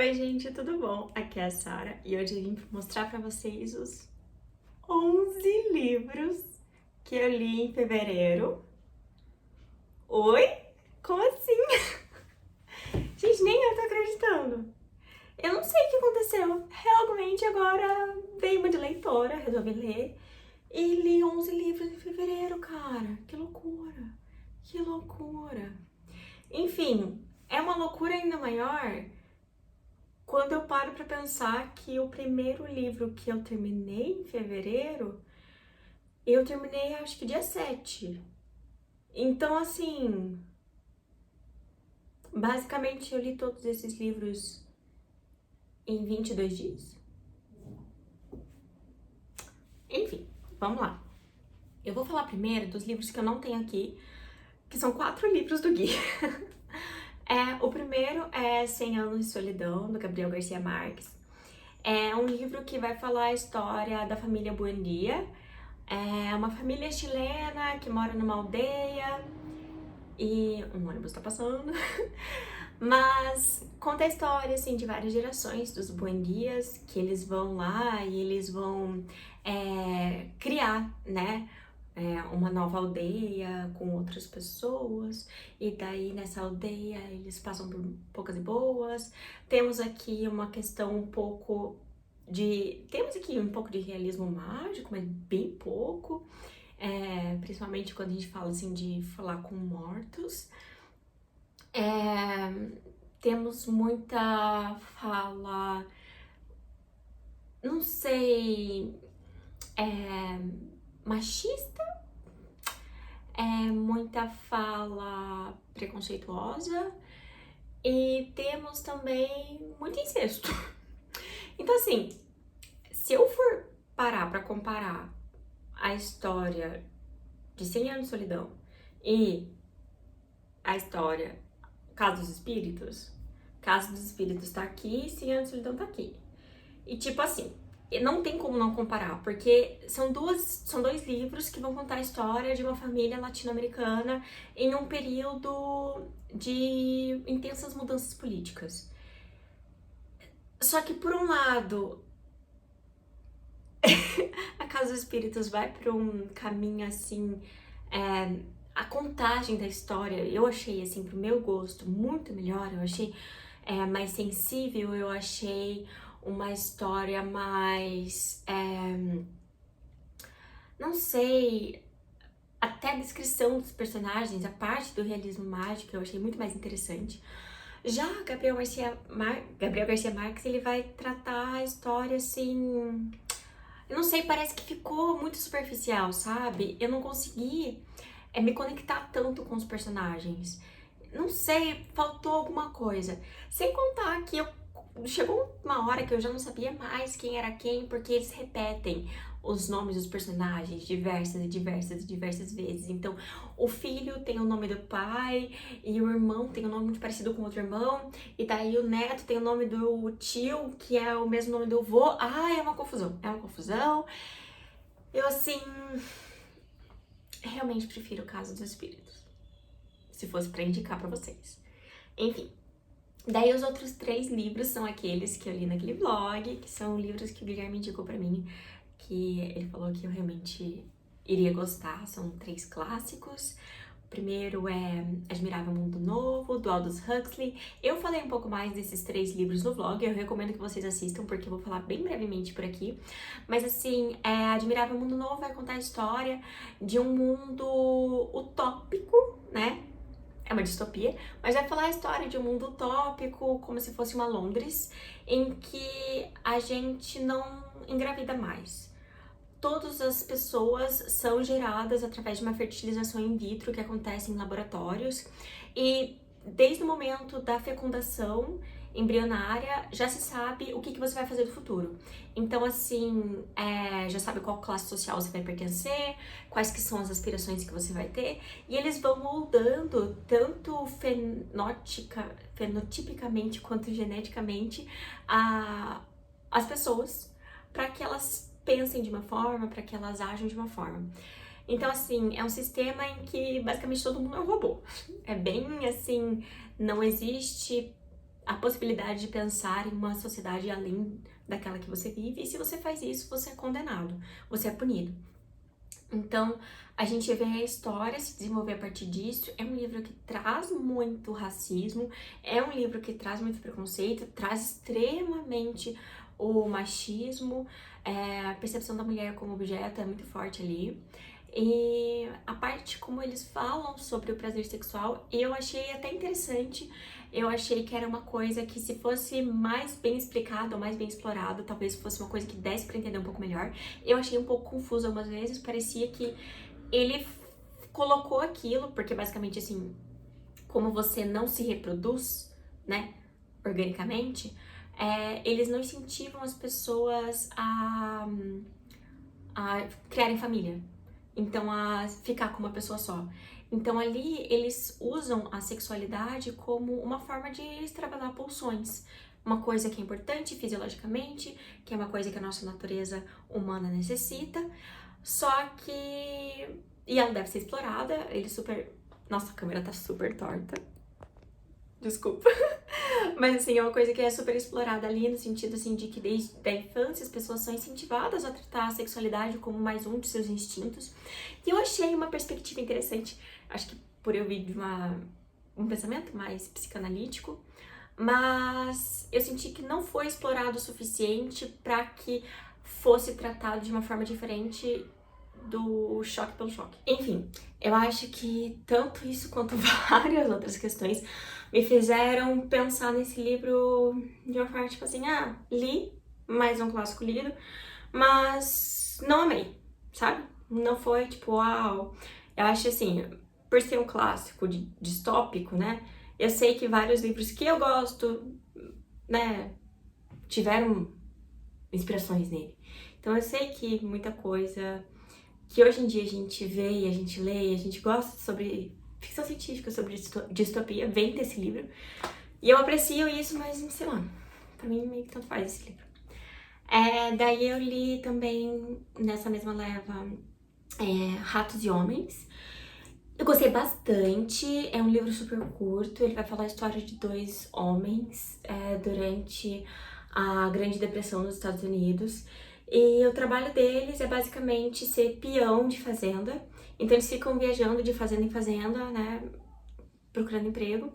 Oi, gente, tudo bom? Aqui é a Sara e hoje eu vim mostrar pra vocês os 11 livros que eu li em fevereiro. Oi? Como assim? Gente, nem eu tô acreditando. Eu não sei o que aconteceu. Realmente agora veio uma de leitora, resolvi ler e li 11 livros em fevereiro, cara. Que loucura. Que loucura. Enfim, é uma loucura ainda maior quando eu paro pra pensar que o primeiro livro que eu terminei em fevereiro, eu terminei acho que dia 7. Então, assim, basicamente eu li todos esses livros em 22 dias. Enfim, vamos lá. Eu vou falar primeiro dos livros que eu não tenho aqui, que são 4 livros do Gui. O primeiro é 100 Anos de Solidão, do Gabriel Garcia Marques. É um livro que vai falar a história da família Buendia. É uma família chilena que mora numa aldeia e um ônibus tá passando. Mas conta a história, assim, de várias gerações dos Buendias, que eles vão lá e eles vão criar, né? Uma nova aldeia com outras pessoas, e daí nessa aldeia eles passam por poucas e boas. Temos aqui uma questão um pouco Temos aqui um pouco de realismo mágico, mas bem pouco. Principalmente quando a gente fala assim de falar com mortos. Temos muita fala, não sei, machista, muita fala preconceituosa e temos também muito incesto. Então, assim, se eu for parar pra comparar a história de 100 anos de solidão e a história Casa dos Espíritos tá aqui, 100 anos de solidão tá aqui. E tipo assim, não tem como não comparar, porque são dois livros que vão contar a história de uma família latino-americana em um período de intensas mudanças políticas. Só que por um lado, a Casa dos Espíritos vai para um caminho assim, a contagem da história eu achei assim pro meu gosto muito melhor, eu achei mais sensível, eu achei uma história mais, não sei, até a descrição dos personagens, a parte do realismo mágico eu achei muito mais interessante. Já Gabriel Garcia Marques, ele vai tratar a história assim, eu não sei, parece que ficou muito superficial, sabe? Eu não consegui me conectar tanto com os personagens. Não sei, faltou alguma coisa. Sem contar que chegou uma hora que eu já não sabia mais quem era quem, porque eles repetem os nomes dos personagens diversas e diversas e diversas vezes. Então, o filho tem o nome do pai, e o irmão tem um nome muito parecido com outro irmão, e daí o neto tem o nome do tio, que é o mesmo nome do avô. Ah, é uma confusão. É uma confusão. Eu, assim, realmente prefiro o Caso dos Espíritos, se fosse pra indicar pra vocês. Enfim, daí os outros 3 livros são aqueles que eu li naquele vlog, que são livros que o Guilherme indicou pra mim, que ele falou que eu realmente iria gostar, são 3 clássicos. O primeiro é Admirável Mundo Novo, do Aldous Huxley. Eu falei um pouco mais desses 3 livros no vlog, eu recomendo que vocês assistam, porque eu vou falar bem brevemente por aqui. Mas assim, Admirável Mundo Novo vai contar a história de um mundo utópico, né? É uma distopia, mas vai falar a história de um mundo utópico, como se fosse uma Londres, em que a gente não engravida mais. Todas as pessoas são geradas através de uma fertilização in vitro que acontece em laboratórios, e desde o momento da fecundação embrionária já se sabe o que você vai fazer no futuro. Então, assim, já sabe qual classe social você vai pertencer, quais que são as aspirações que você vai ter, e eles vão moldando tanto fenotipicamente quanto geneticamente as pessoas para que elas pensem de uma forma, para que elas ajam de uma forma. Então, assim, é um sistema em que basicamente todo mundo é um robô. É bem assim, não existe a possibilidade de pensar em uma sociedade além daquela que você vive, e se você faz isso, você é condenado, você é punido. Então, a gente vê a história se desenvolver a partir disso. É um livro que traz muito racismo, é um livro que traz muito preconceito, traz extremamente o machismo, a percepção da mulher como objeto é muito forte ali. E a parte como eles falam sobre o prazer sexual, eu achei até interessante. Eu achei que era uma coisa que, se fosse mais bem explicado ou mais bem explorado, talvez fosse uma coisa que desse pra entender um pouco melhor. Eu achei um pouco confuso algumas vezes, parecia que ele colocou aquilo, porque basicamente assim, como você não se reproduz, né, organicamente, eles não incentivam as pessoas a criarem família. Então, a ficar com uma pessoa só. Então, ali, eles usam a sexualidade como uma forma de extravasar pulsões. Uma coisa que é importante fisiologicamente, que é uma coisa que a nossa natureza humana necessita, só que... E ela deve ser explorada, ele super... Nossa, a câmera tá super torta. Desculpa. Mas, assim, é uma coisa que é super explorada ali, no sentido, assim, de que desde a infância as pessoas são incentivadas a tratar a sexualidade como mais um de seus instintos. E eu achei uma perspectiva interessante, acho que por eu vir de um pensamento mais psicanalítico, mas eu senti que não foi explorado o suficiente para que fosse tratado de uma forma diferente do choque pelo choque. Enfim, eu acho que tanto isso quanto várias outras questões me fizeram pensar nesse livro de uma forma tipo assim, li, mais um clássico lido, mas não amei, sabe? Não foi tipo, uau. Eu acho assim, por ser um clássico distópico, né? Eu sei que vários livros que eu gosto, né, tiveram inspirações nele. Então eu sei que muita coisa que hoje em dia a gente vê e a gente lê e a gente gosta sobre ficção científica, sobre distopia, vem desse livro. E eu aprecio isso, mas sei lá, pra mim meio que tanto faz esse livro. Daí eu li também, nessa mesma leva, Ratos e Homens. Eu gostei bastante, é um livro super curto, ele vai falar a história de dois homens durante a Grande Depressão nos Estados Unidos. E o trabalho deles é basicamente ser peão de fazenda. Então eles ficam viajando de fazenda em fazenda, né, procurando emprego.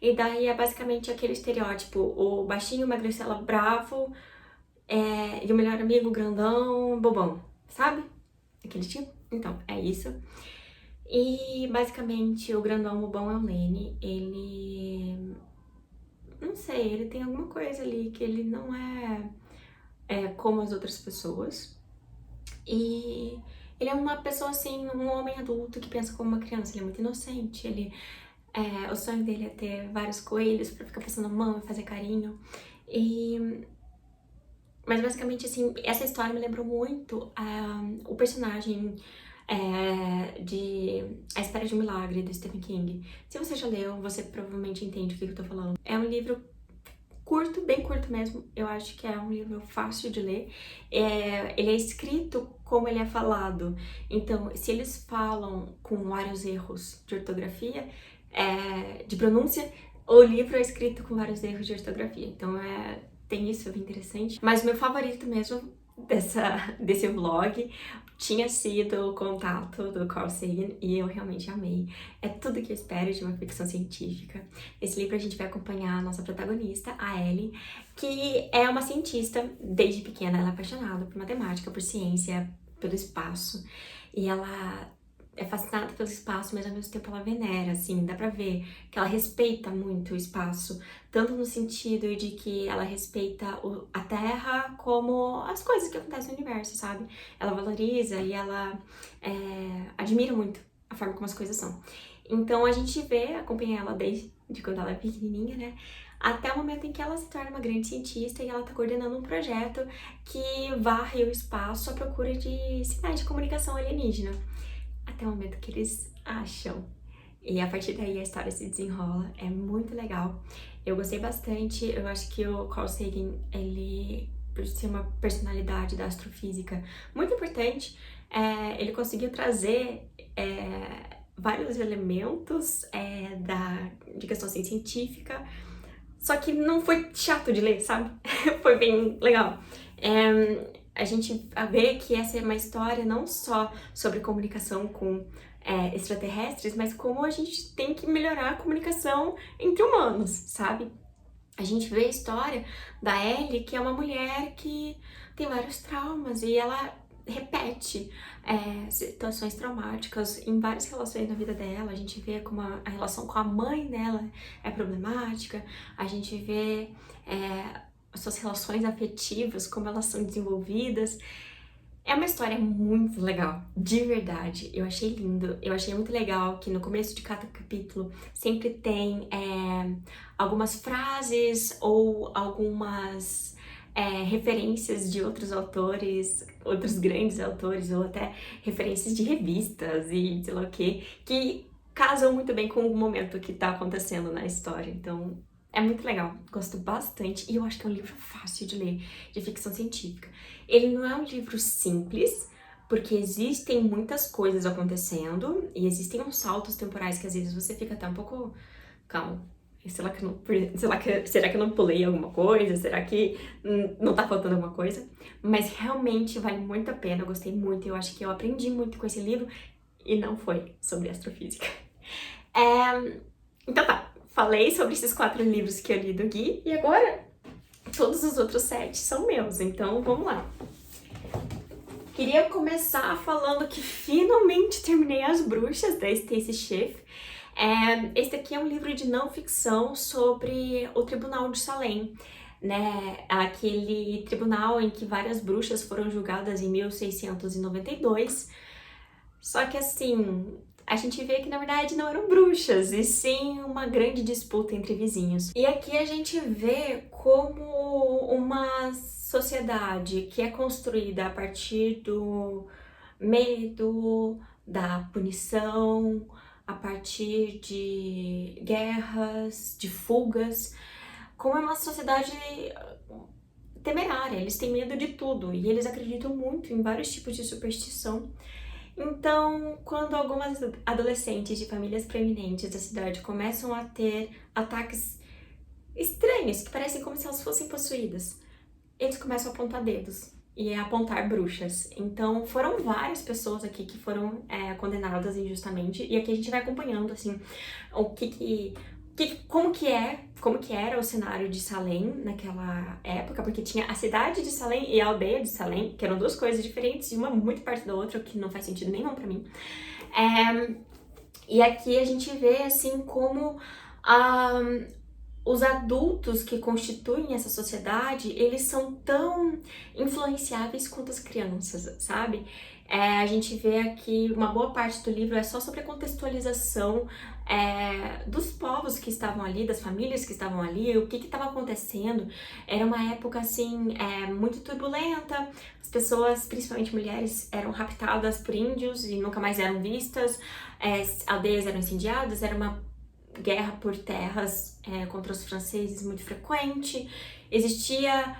E daí é basicamente aquele estereótipo, o baixinho, magricela, bravo, e o melhor amigo, grandão, bobão, sabe? Aquele tipo. Então, é isso. E basicamente o grandão bobão é o Lenny. Ele... não sei, ele tem alguma coisa ali que ele não é como as outras pessoas. E ele é uma pessoa assim, um homem adulto que pensa como uma criança, ele é muito inocente, o sonho dele é ter vários coelhos pra ficar passando a mão e fazer carinho. Mas basicamente assim, essa história me lembrou muito o personagem de A Espera de um Milagre, do Stephen King. Se você já leu, você provavelmente entende o que eu tô falando. É um livro curto, bem curto mesmo. Eu acho que é um livro fácil de ler. Ele é escrito como ele é falado. Então, se eles falam com vários erros de ortografia, de pronúncia, o livro é escrito com vários erros de ortografia. Então, tem isso, é bem interessante. Mas o meu favorito mesmo desse vlog tinha sido o contato do Carl Sagan e eu realmente amei. É tudo que eu espero de uma ficção científica. Nesse livro a gente vai acompanhar a nossa protagonista, a Ellie, que é uma cientista desde pequena. Ela é apaixonada por matemática, por ciência, pelo espaço. E ela é fascinada pelo espaço, mas ao mesmo tempo ela venera, assim, dá pra ver que ela respeita muito o espaço, tanto no sentido de que ela respeita a Terra como as coisas que acontecem no universo, sabe? Ela valoriza e ela admira muito a forma como as coisas são. Então a gente acompanha ela desde quando ela é pequenininha, né? Até o momento em que ela se torna uma grande cientista e ela tá coordenando um projeto que varre o espaço à procura de sinais de comunicação alienígena. Até o momento que eles acham. E a partir daí a história se desenrola, é muito legal. Eu gostei bastante, eu acho que o Carl Sagan, ele, por ser uma personalidade da astrofísica muito importante, ele conseguiu trazer vários elementos de questão assim, científica Só que não foi chato de ler, sabe? Foi bem legal. A gente vê que essa é uma história não só sobre comunicação com extraterrestres, mas como a gente tem que melhorar a comunicação entre humanos, sabe? A gente vê a história da Ellie, que é uma mulher que tem vários traumas e ela repete situações traumáticas em várias relações na vida dela. A gente vê como a relação com a mãe dela é problemática, a gente vê as suas relações afetivas, como elas são desenvolvidas. É uma história muito legal, de verdade. Eu achei lindo, eu achei muito legal que no começo de cada capítulo sempre tem algumas frases ou algumas referências de outros autores, outros grandes autores, ou até referências de revistas e sei lá o que casam muito bem com o momento que tá acontecendo na história. Então, é muito legal, gosto bastante e eu acho que é um livro fácil de ler, de ficção científica. Ele não é um livro simples, porque existem muitas coisas acontecendo e existem uns saltos temporais que às vezes você fica até um pouco... Calma, será que eu não pulei alguma coisa? Será que não tá faltando alguma coisa? Mas realmente vale muito a pena, eu gostei muito, eu acho que eu aprendi muito com esse livro e não foi sobre astrofísica. Então tá, falei sobre esses 4 livros que eu li do Gui e agora todos os outros 7 são meus, então vamos lá. Queria começar falando que finalmente terminei As Bruxas, da Stacy Schiff. Este aqui é um livro de não ficção sobre o Tribunal de Salem, né? Aquele tribunal em que várias bruxas foram julgadas em 1692. Só que assim, a gente vê que na verdade não eram bruxas, e sim uma grande disputa entre vizinhos. E aqui a gente vê como uma sociedade que é construída a partir do medo, da punição, a partir de guerras, de fugas, como é uma sociedade temerária, eles têm medo de tudo e eles acreditam muito em vários tipos de superstição. Então, quando algumas adolescentes de famílias proeminentes da cidade começam a ter ataques estranhos, que parecem como se elas fossem possuídas, eles começam a apontar dedos e a apontar bruxas. Então, foram várias pessoas aqui que foram condenadas injustamente, e aqui a gente vai acompanhando, assim, como que era o cenário de Salem naquela época, porque tinha a cidade de Salem e a aldeia de Salem, que eram 2 coisas diferentes, e uma muito perto da outra, o que não faz sentido nenhum pra mim. E aqui a gente vê, assim, como os adultos que constituem essa sociedade, eles são tão influenciáveis quanto as crianças, sabe? A gente vê aqui uma boa parte do livro é só sobre a contextualização dos povos que estavam ali, das famílias que estavam ali, o que estava acontecendo. Era uma época, assim, muito turbulenta, as pessoas, principalmente mulheres, eram raptadas por índios e nunca mais eram vistas, aldeias eram incendiadas, era uma guerra por terras contra os franceses muito frequente, existia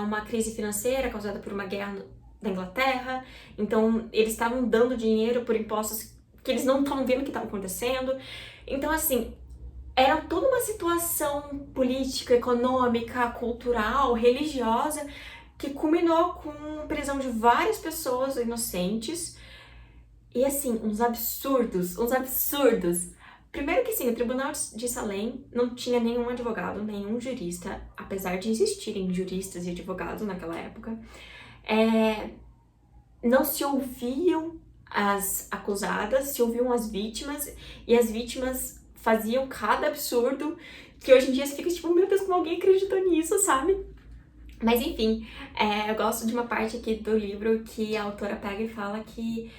uma crise financeira causada por uma guerra da Inglaterra, então eles estavam dando dinheiro por impostos que eles não estavam vendo o que estava acontecendo. Então, assim, era toda uma situação política, econômica, cultural, religiosa, que culminou com a prisão de várias pessoas inocentes e, assim, uns absurdos. Primeiro que sim, o Tribunal de Salem não tinha nenhum advogado, nenhum jurista, apesar de existirem juristas e advogados naquela época. Não se ouviam as acusadas, se ouviam as vítimas, e as vítimas faziam cada absurdo que hoje em dia você fica tipo, meu Deus, como alguém acreditou nisso, sabe? Mas enfim, eu gosto de uma parte aqui do livro que a autora pega e fala que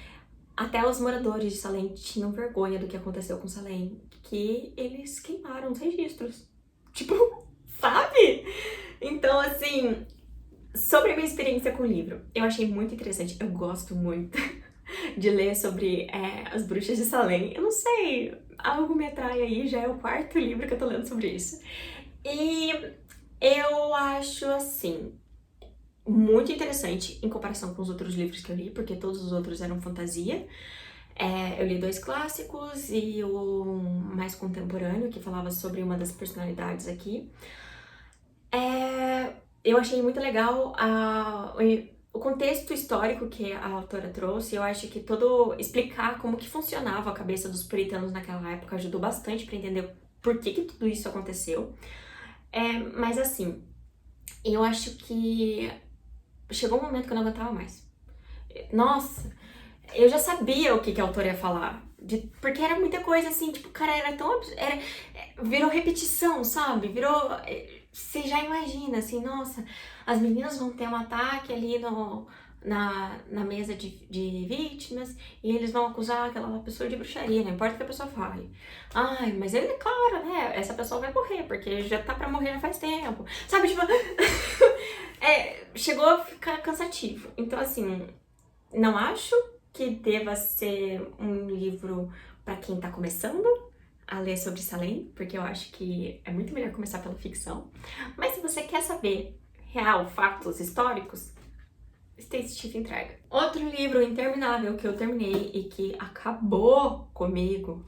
até os moradores de Salem tinham vergonha do que aconteceu com Salem, que eles queimaram os registros. Tipo, sabe? Então, assim, sobre a minha experiência com o livro, eu achei muito interessante. Eu gosto muito de ler sobre as bruxas de Salem. Eu não sei, algo me atrai aí, já é o 4º livro que eu tô lendo sobre isso. E eu acho, assim, muito interessante em comparação com os outros livros que eu li, porque todos os outros eram fantasia. Eu li 2 clássicos e o mais contemporâneo, que falava sobre uma das personalidades aqui. Eu achei muito legal o contexto histórico que a autora trouxe. Eu acho que explicar como que funcionava a cabeça dos puritanos naquela época ajudou bastante para entender por que tudo isso aconteceu. Mas assim, eu acho que chegou um momento que eu não aguentava mais. Nossa, eu já sabia o que a autora ia falar. Porque era muita coisa assim, tipo, cara, era tão. Virou repetição, sabe? Você já imagina, assim, nossa, as meninas vão ter um ataque ali na mesa de vítimas e eles vão acusar aquela pessoa de bruxaria, não importa o que a pessoa fale. Ai, mas ele, claro, né? Essa pessoa vai morrer, porque já tá pra morrer já faz tempo. Sabe, tipo. Chegou a ficar cansativo. Então, assim, não acho que deva ser um livro para quem tá começando a ler sobre Salem, porque eu acho que é muito melhor começar pela ficção. Mas se você quer saber real, fatos históricos, Stacy Schiff entrega. Outro livro interminável que eu terminei e que acabou comigo,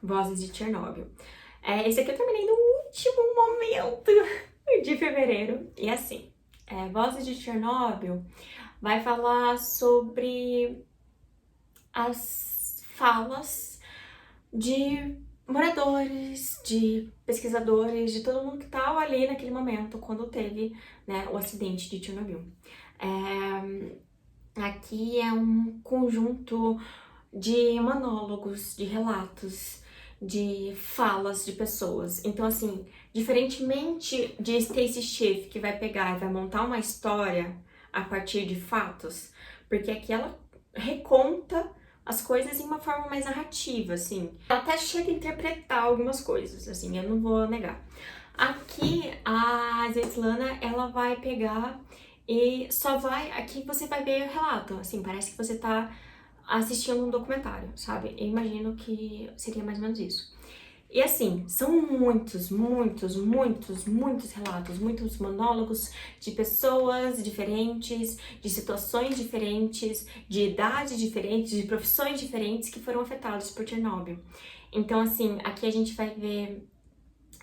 Vozes de Chernobyl. Esse aqui eu terminei no último momento de fevereiro. E assim, Vozes de Chernobyl vai falar sobre as falas de moradores, de pesquisadores, de todo mundo que estava ali naquele momento quando teve, né, o acidente de Chernobyl. Aqui é um conjunto de monólogos, de relatos, de falas de pessoas. Então, assim, diferentemente de Stacy Schiff, que vai pegar e vai montar uma história a partir de fatos, porque aqui ela reconta as coisas em uma forma mais narrativa, assim. Ela até chega a interpretar algumas coisas, assim, eu não vou negar. Aqui, a Svetlana, ela vai pegar e aqui você vai ver o relato, assim, parece que você tá assistindo um documentário, sabe? Eu imagino que seria mais ou menos isso. E assim, são muitos relatos, muitos monólogos de pessoas diferentes, de situações diferentes, de idades diferentes, de profissões diferentes que foram afetados por Chernobyl. Então, assim, aqui a gente vai ver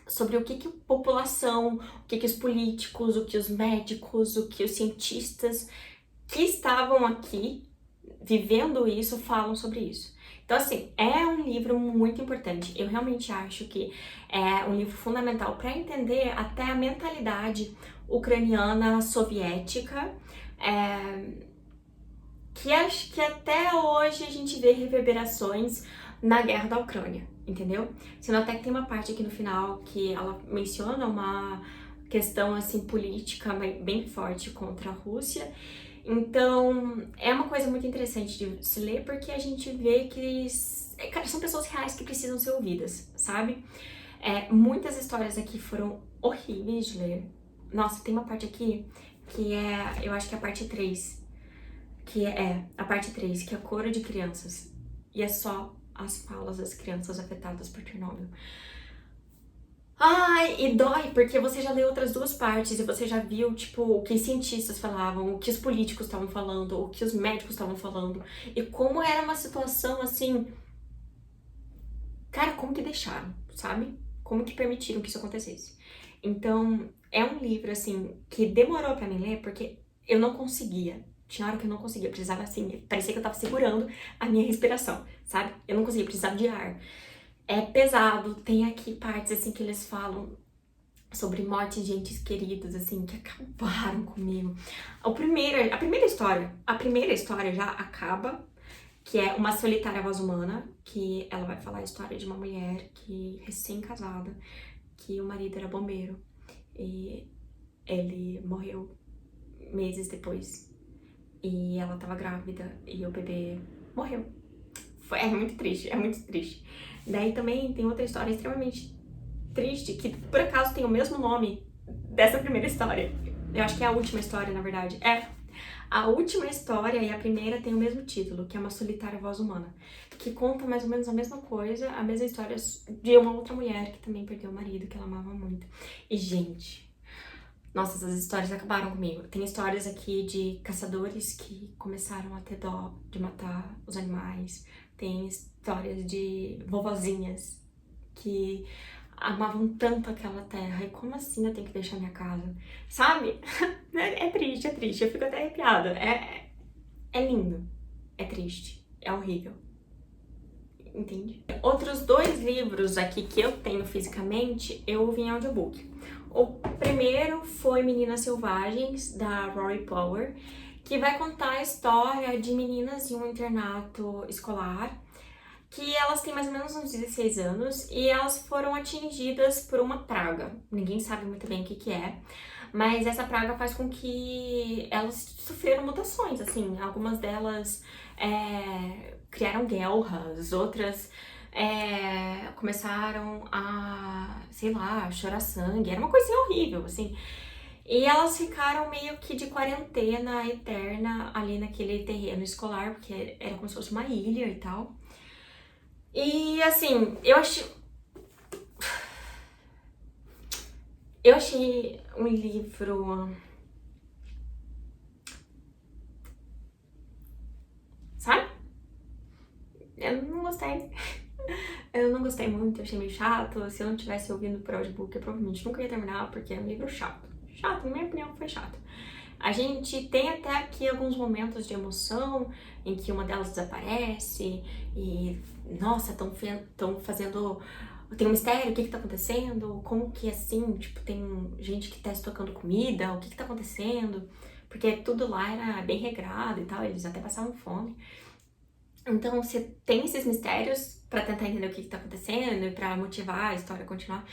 sobre o que a população, o que os políticos, o que os médicos, o que os cientistas que estavam aqui vivendo isso falam sobre isso. Então, assim, é um livro muito importante. Eu realmente acho que é um livro fundamental para entender até a mentalidade ucraniana soviética, que acho que até hoje a gente vê reverberações na guerra da Ucrânia, entendeu? Você nota que tem uma parte aqui no final que ela menciona uma questão assim política bem forte contra a Rússia. Então, é uma coisa muito interessante de se ler, porque a gente vê que, cara, são pessoas reais que precisam ser ouvidas, sabe? Muitas histórias aqui foram horríveis de ler. Nossa, tem uma parte aqui que eu acho que é a parte 3, que é a parte 3, que é a coro de crianças. E é só as falas das crianças afetadas por Chernobyl. Ai, e dói, porque você já leu outras 2 partes e você já viu, tipo, o que os cientistas falavam, o que os políticos estavam falando, o que os médicos estavam falando. E como era uma situação, assim... Cara, como que deixaram, sabe? Como que permitiram que isso acontecesse? Então, é um livro, assim, que demorou pra mim ler, porque eu não conseguia. Tinha hora que eu não conseguia, eu precisava, assim, parecia que eu tava segurando a minha respiração, sabe? Eu não conseguia, precisava de ar. É pesado, tem aqui partes, assim, que eles falam sobre morte de entes queridos, assim, que acabaram comigo. A primeira história já acaba, que é Uma Solitária Voz Humana, que ela vai falar a história de uma mulher que, recém-casada, que o marido era bombeiro e ele morreu meses depois e ela tava grávida e o bebê morreu. É muito triste, é muito triste. Daí também tem outra história extremamente triste, que por acaso tem o mesmo nome dessa primeira história. Eu acho que é a última história, na verdade. A última história e a primeira tem o mesmo título, que é Uma Solitária Voz Humana, que conta mais ou menos a mesma coisa, a mesma história de uma outra mulher que também perdeu o marido, que ela amava muito. E, gente, Nossa, essas histórias acabaram comigo. Tem histórias aqui de caçadores que começaram a ter dó de matar os animais. Tem histórias de vovozinhas que amavam tanto aquela terra. E como assim eu tenho que deixar minha casa? Sabe? É triste, é triste. Eu fico até arrepiada. É lindo. É triste. É horrível. Entende? Outros 2 livros aqui que eu tenho fisicamente, eu ouvi em audiobook. O primeiro foi Meninas Selvagens, da Rory Power, que vai contar a história de meninas em um internato escolar, que elas têm mais ou menos uns 16 anos e elas foram atingidas por uma praga. Ninguém sabe muito bem o que é, mas essa praga faz com que elas sofreram mutações, assim, algumas delas criaram guelras, outras começaram a, sei lá, chorar sangue, era uma coisinha horrível, assim. E elas ficaram meio que de quarentena eterna ali naquele terreno escolar, porque era como se fosse uma ilha e tal. E assim, eu achei um livro, sabe? Eu não gostei. Eu não gostei muito, eu achei meio chato. Se eu não tivesse ouvindo por audiobook, eu provavelmente nunca ia terminar, porque é um livro chato. Chato, na minha opinião, foi chato. A gente tem até aqui alguns momentos de emoção em que uma delas desaparece e, nossa, estão fazendo. Tem um mistério, o que que tá acontecendo? Como que assim? Tipo, tem gente que tá estocando comida, o que que tá acontecendo? Porque tudo lá era bem regrado e tal, eles até passavam fome. Então, você tem esses mistérios pra tentar entender o que que tá acontecendo e pra motivar a história a continuar.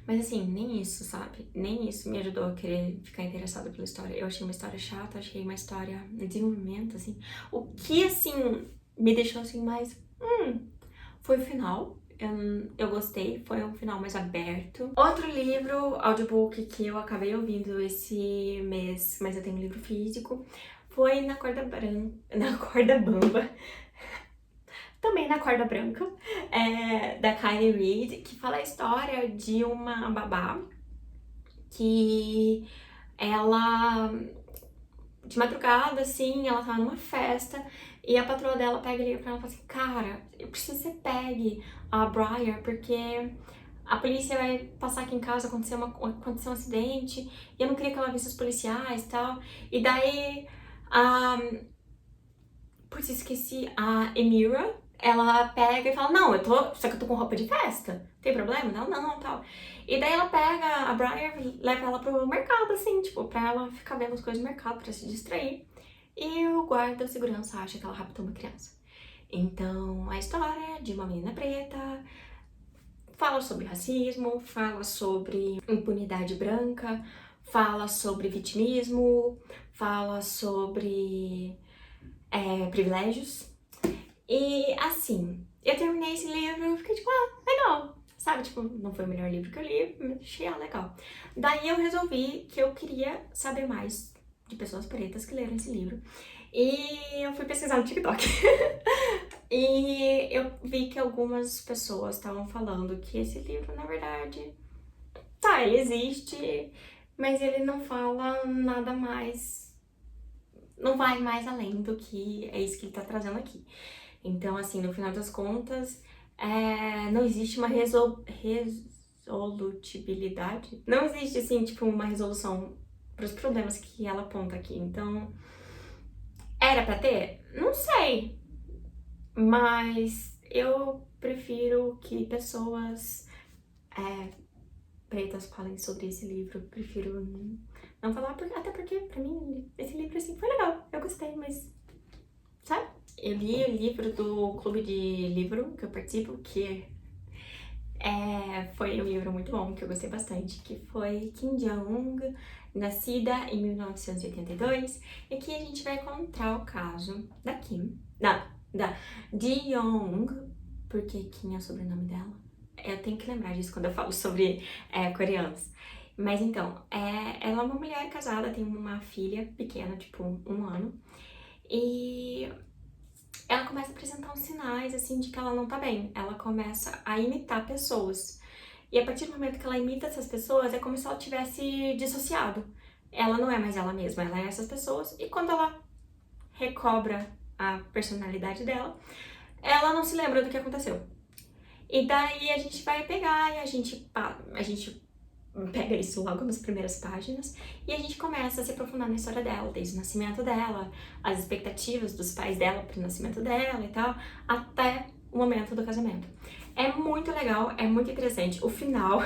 Mas assim, nem isso, sabe? Nem isso me ajudou a querer ficar interessada pela história. Eu achei uma história chata, achei uma história em desenvolvimento, assim. O que, assim, me deixou assim mais. Foi o final. Eu gostei, foi um final mais aberto. Outro livro, audiobook, que eu acabei ouvindo esse mês, mas eu tenho um livro físico, foi Na Corda Branca. Na Corda Bamba. Também na Corda Branca, da Kylie Reid, que fala a história de uma babá que ela, de madrugada, assim, ela tá numa festa e a patroa dela pega e liga pra ela e fala assim: Cara, eu preciso que você pegue a Briar porque a polícia vai passar aqui em casa, aconteceu um acidente e eu não queria que ela visse os policiais e tal. E daí, a putz, esqueci, a Emira, ela pega e fala, não, só que eu tô com roupa de festa, tem problema? Ela, não, tal. E daí ela pega a Briar, leva ela pro mercado, assim, tipo, pra ela ficar vendo as coisas do mercado, pra se distrair. E o guarda, o segurança, acha que ela raptou uma criança. Então, a história de uma menina preta fala sobre racismo, fala sobre impunidade branca, fala sobre vitimismo, fala sobre privilégios. E assim, eu terminei esse livro e fiquei tipo, legal. Sabe, tipo, não foi o melhor livro que eu li, mas achei legal. Daí eu resolvi que eu queria saber mais de pessoas pretas que leram esse livro. E eu fui pesquisar no TikTok. E eu vi que algumas pessoas estavam falando que esse livro, na verdade, tá, ele existe, mas ele não fala nada mais, não vai mais além do que é isso que ele tá trazendo aqui. Então, assim, no final das contas, não existe uma resolutibilidade. Não existe, assim, tipo, uma resolução para os problemas que ela aponta aqui. Então, era pra ter? Não sei. Mas eu prefiro que pessoas pretas falem sobre esse livro. Prefiro não falar, até porque, pra mim, esse livro, assim, foi legal. Eu gostei, mas, sabe? Eu li o livro do clube de livro que eu participo, que foi um livro muito bom, que eu gostei bastante, que foi Kim Jong, nascida em 1982, e que a gente vai encontrar o caso da Kim, da Ji Young, porque Kim é o sobrenome dela. Eu tenho que lembrar disso quando eu falo sobre coreanos. Mas então, ela é uma mulher casada, tem uma filha pequena, tipo 1 ano, e ela começa a apresentar uns sinais, assim, de que ela não tá bem. Ela começa a imitar pessoas. E a partir do momento que ela imita essas pessoas, é como se ela tivesse dissociado. ela não é mais ela mesma, ela é essas pessoas, e quando ela recobra a personalidade dela, ela não se lembra do que aconteceu. E daí a gente vai pegar e a gente pega isso logo nas primeiras páginas e a gente começa a se aprofundar na história dela, desde o nascimento dela, as expectativas dos pais dela pro nascimento dela e tal, até o momento do casamento. É muito legal, é muito interessante. O final,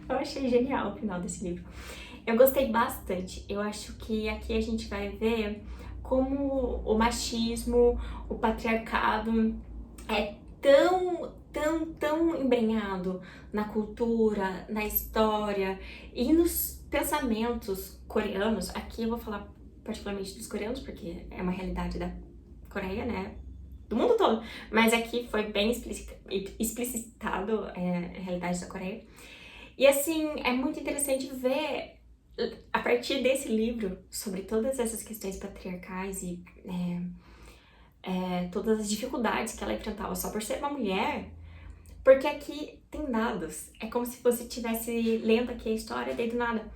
eu achei genial o final desse livro. Eu gostei bastante. Eu acho que aqui a gente vai ver como o machismo, o patriarcado é tão embrenhado na cultura, na história e nos pensamentos coreanos. Aqui eu vou falar particularmente dos coreanos, porque é uma realidade da Coreia, né? Do mundo todo. Mas aqui foi bem explicitado a realidade da Coreia. E assim, é muito interessante ver a partir desse livro sobre todas essas questões patriarcais e todas as dificuldades que ela enfrentava só por ser uma mulher, porque aqui tem dados. É como se você estivesse lendo aqui a história, daí do nada.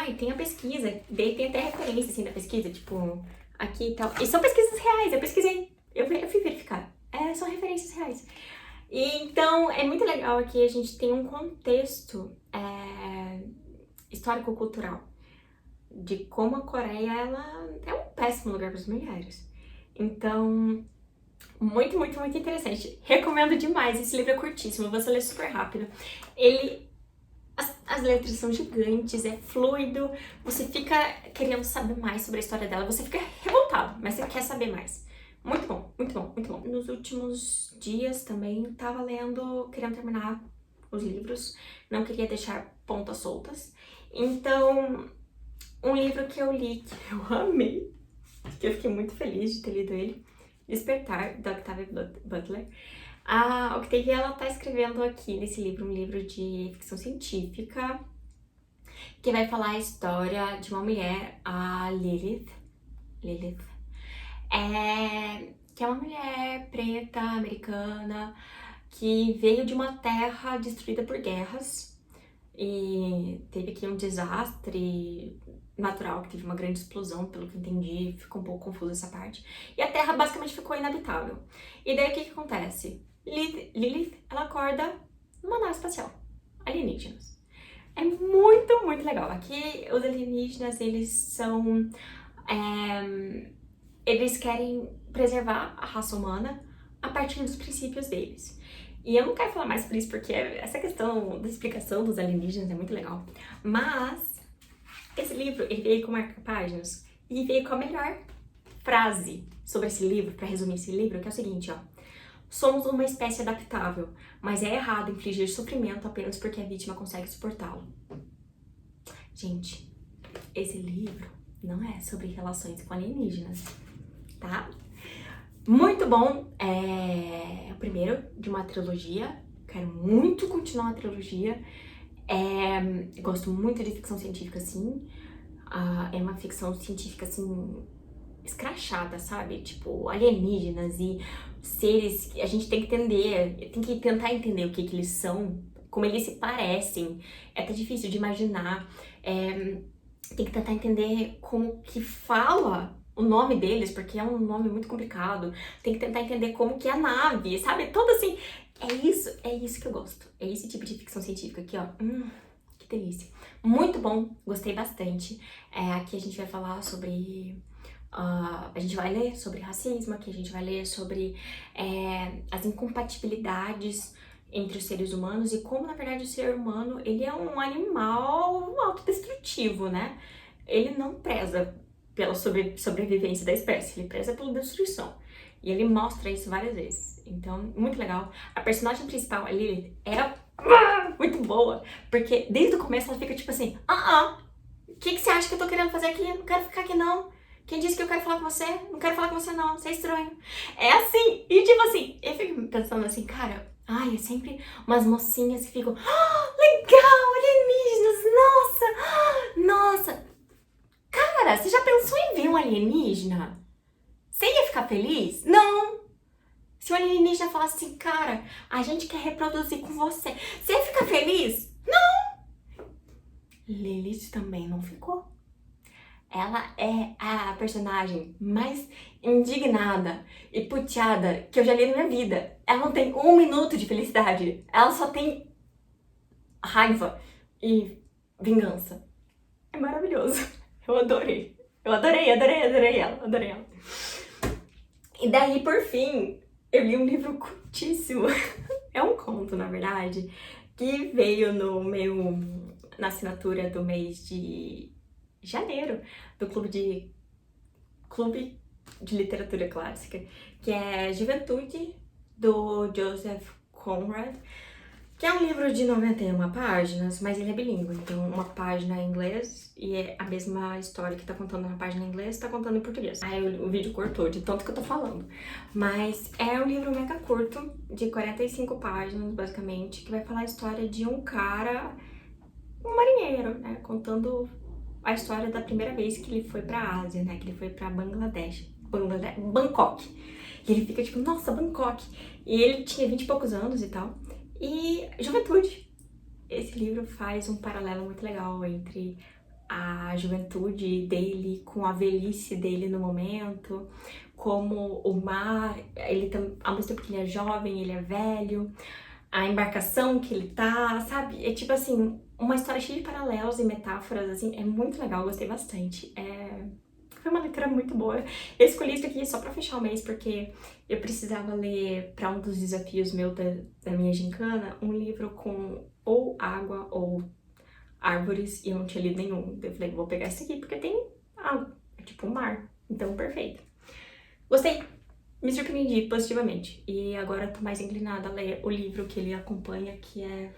E tem a pesquisa, daí tem até referência assim da pesquisa, tipo, aqui e tal. E são pesquisas reais, eu pesquisei, eu fui verificar. São referências reais. E, então, é muito legal aqui a gente tem um contexto histórico-cultural de como a Coreia ela é um péssimo lugar para as mulheres. Então, muito interessante. Recomendo demais. Esse livro é curtíssimo, você lê super rápido. As letras são gigantes, é fluido, você fica querendo saber mais sobre a história dela, você fica revoltado, mas você quer saber mais. Muito bom. Nos últimos dias também tava lendo, querendo terminar os livros, não queria deixar pontas soltas. Então, um livro que eu li, que eu amei, que eu fiquei muito feliz de ter lido ele, Despertar, da Octavia Butler. A Octavia, ela tá escrevendo aqui nesse livro, um livro de ficção científica, que vai falar a história de uma mulher, a Lilith, que é uma mulher preta, americana, que veio de uma terra destruída por guerras e teve aqui um desastre natural, que teve uma grande explosão, pelo que eu entendi, ficou um pouco confusa essa parte. E a Terra basicamente ficou inabitável. E daí o que acontece? Lilith, ela acorda numa nave espacial, alienígenas. É muito legal. Aqui os alienígenas, eles são... eles querem preservar a raça humana a partir dos princípios deles. E eu não quero falar mais sobre isso porque essa questão da explicação dos alienígenas é muito legal. Mas esse livro, ele veio com marca-páginas e veio com a melhor frase sobre esse livro, para resumir esse livro, que é o seguinte, ó. Somos uma espécie adaptável, mas é errado infligir sofrimento apenas porque a vítima consegue suportá-lo. Gente, esse livro não é sobre relações com alienígenas, tá? Muito bom, é o primeiro de uma trilogia, quero muito continuar a trilogia, gosto muito de ficção científica, assim, é uma ficção científica, assim, escrachada, sabe? Tipo, alienígenas e seres que a gente tem que entender, tem que tentar entender o que eles são, como eles se parecem, é até difícil de imaginar, tem que tentar entender como que fala o nome deles, porque é um nome muito complicado. Tem que tentar entender como que é a nave, sabe? Tudo assim. É isso que eu gosto. É esse tipo de ficção científica aqui, ó. Que delícia. Muito bom, gostei bastante. Aqui a gente vai falar sobre... a gente vai ler sobre racismo, aqui a gente vai ler sobre as incompatibilidades entre os seres humanos e como, na verdade, o ser humano, ele é um animal autodestrutivo, né? Ele não preza pela sobrevivência da espécie, ele preza pela destruição. E ele mostra isso várias vezes. Então, muito legal. A personagem principal, a Lilith, é muito boa, porque desde o começo ela fica tipo assim, o que você acha que eu tô querendo fazer aqui? Não quero ficar aqui não. Quem disse que eu quero falar com você? Não quero falar com você não, você é estranho. É assim, e tipo assim, eu fico pensando assim, cara, é sempre umas mocinhas que ficam, legal, alienígenas, nossa. Cara, você já pensou em ver um alienígena? Você ia ficar feliz? Não! Se o alienígena falasse assim, cara, a gente quer reproduzir com você, você ia ficar feliz? Não! Lilith também não ficou. Ela é a personagem mais indignada e puteada que eu já li na minha vida. Ela não tem um minuto de felicidade. Ela só tem raiva e vingança. É maravilhoso. Eu adorei. Eu adorei ela. Adorei ela. E daí, por fim, eu li um livro curtíssimo. É um conto, na verdade, que veio na assinatura do mês de janeiro, do Clube de Literatura Clássica, que é Juventude, do Joseph Conrad, que é um livro de 91 páginas, mas ele é bilíngue, então uma página em inglês e é a mesma história que tá contando na página em inglês, tá contando em português. Aí o vídeo cortou de tanto que eu tô falando. Mas é um livro mega curto, de 45 páginas, basicamente, que vai falar a história de um cara, um marinheiro, né, contando a história da primeira vez que ele foi pra Ásia, né, que ele foi pra Bangkok. E ele fica tipo, nossa, Bangkok. E ele tinha 20 e poucos anos e tal. E juventude. Esse livro faz um paralelo muito legal entre a juventude dele com a velhice dele no momento, como o mar, ele ao mesmo tempo que ele é jovem, ele é velho, a embarcação que ele tá, sabe? É tipo assim, uma história cheia de paralelos e metáforas, assim, é muito legal, eu gostei bastante. Foi uma leitura muito boa. Eu escolhi isso aqui só pra fechar o mês, porque eu precisava ler, pra um dos desafios meu da minha gincana, um livro com ou água ou árvores, e eu não tinha lido nenhum. Eu falei, vou pegar esse aqui, porque tem água, é tipo um mar. Então, perfeito. Gostei, me surpreendi positivamente. E agora eu tô mais inclinada a ler o livro que ele acompanha, que é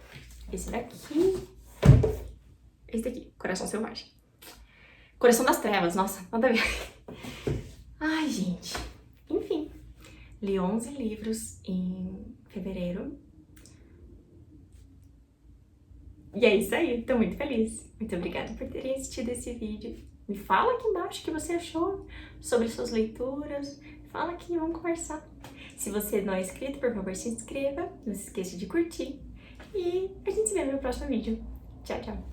esse daqui. Esse daqui, Coração Selvagem. Coração das Trevas, nossa, nada a ver. Ai, gente. Enfim, li 11 livros em fevereiro. E é isso aí, tô muito feliz. Muito obrigada por terem assistido esse vídeo. Me fala aqui embaixo o que você achou sobre suas leituras. Fala aqui, vamos conversar. Se você não é inscrito, por favor, se inscreva. Não se esqueça de curtir. E a gente se vê no meu próximo vídeo. Tchau, tchau.